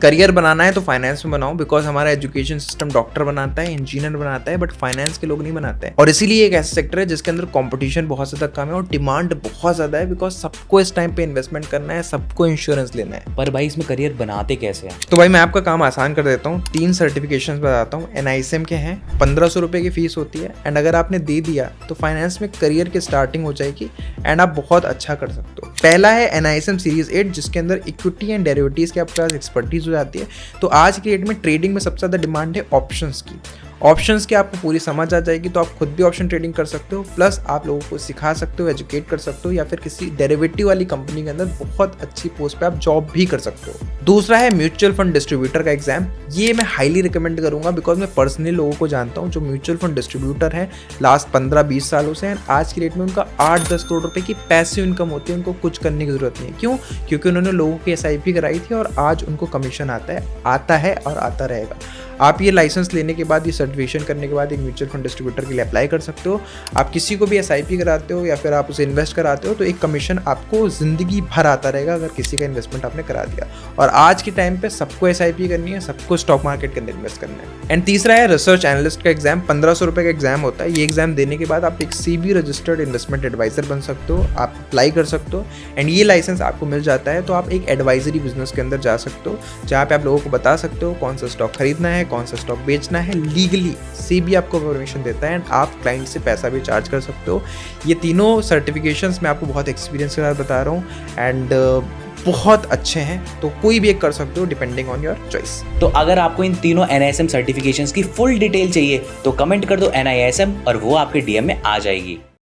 Career बनाना है तो finance में बनाओ, बिकॉज हमारा एजुकेशन सिस्टम डॉक्टर बनाता है, इंजीनियर बनाता है, बट फाइनेंस के लोग नहीं बनाते हैं। और इसीलिए एक ऐसा सेक्टर है जिसके अंदर कंपटीशन बहुत ज्यादा कम है और डिमांड बहुत ज्यादा है, बिकॉज सबको इस टाइम पे इन्वेस्टमेंट करना है, सबको इंश्योरेंस लेना है। पर भाई इसमें करियर बनाते कैसे हैं? तो भाई मैं आपका काम आसान कर देता हूँ। 3 सर्टिफिकेशन बताता हूँ। NISM के हैं, 1500 रुपये की फीस होती है, एंड अगर आपने दे दिया तो फाइनेंस में करियर की स्टार्टिंग हो जाएगी एंड आप बहुत अच्छा कर सकते हो। पहला है NISM सीरीज 8, जिसके अंदर इक्विटी एंड डेरिवेटिव्स की आपके पास एक्सपर्टीज हो जाती है। तो आज की डेट में ट्रेडिंग में सबसे ज़्यादा डिमांड है ऑप्शंस की। ऑप्शंस की आपको पूरी समझ आ जाएगी तो आप खुद भी ऑप्शन ट्रेडिंग कर सकते हो, प्लस आप लोगों को सिखा सकते हो, एजुकेट कर सकते हो, या फिर किसी डेरिवेटिव वाली कंपनी के अंदर बहुत अच्छी पोस्ट पे आप जॉब भी कर सकते हो। दूसरा है म्यूचुअल फंड डिस्ट्रीब्यूटर का एग्जाम। ये मैं हाईली रिकमेंड करूंगा, बिकॉज मैं पर्सनली लोगों को जानता हूँ जो म्यूचुअल फंड डिस्ट्रीब्यूटर है लास्ट 15-20 सालों से, एंड आज की डेट में उनका 8-10 करोड़ रुपए की पैसिव इनकम होती है, उनको कुछ करने की जरूरत नहीं है। क्यों? क्योंकि उन्होंने लोगों की SIP कराई थी और आज उनको कमीशन आता है और आता रहेगा। आप ये लाइसेंस लेने के बाद, ये सर्टिफिकेशन करने के बाद एक म्यूचुअल फंड डिस्ट्रीब्यूटर के लिए अप्लाई कर सकते हो। आप किसी को भी SIP कराते हो या फिर आप उसे इन्वेस्ट कराते हो तो एक कमीशन आपको जिंदगी भर आता रहेगा अगर किसी का इन्वेस्टमेंट आपने करा दिया। और आज के टाइम पे सबको SIP करनी है, सबको स्टॉक मार्केट के अंदर इन्वेस्ट करना है। एंड तीसरा है रिसर्च एनालिस्ट का एग्जाम। 1500 रुपये का एग्जाम होता है। ये एग्जाम देने के बाद आप एक CB रजिस्टर्ड इन्वेस्टमेंट एडवाइजर बन सकते हो, आप अप्लाई कर सकते हो, एंड ये लाइसेंस आपको मिल जाता है तो आप एक एडवाइजरी बिजनेस के अंदर जा सकते हो, जहाँ पे आप लोगों को बता सकते हो कौन सा स्टॉक खरीदना है, कौन सा स्टॉक बेचना है। लीगली CB आपको परमिशन देता है एंड आप क्लाइंट से पैसा भी चार्ज कर सकते हो। ये तीनों सर्टिफिकेशंस मैं आपको बहुत एक्सपीरियंस के साथ बता रहा हूँ एंड बहुत अच्छे हैं, तो कोई भी एक कर सकते हो डिपेंडिंग ऑन योर चॉइस। तो अगर आपको इन तीनों NISM सर्टिफिकेशंस की फुल डिटेल चाहिए तो कमेंट कर दो NISM और वो आपके DM में आ जाएगी।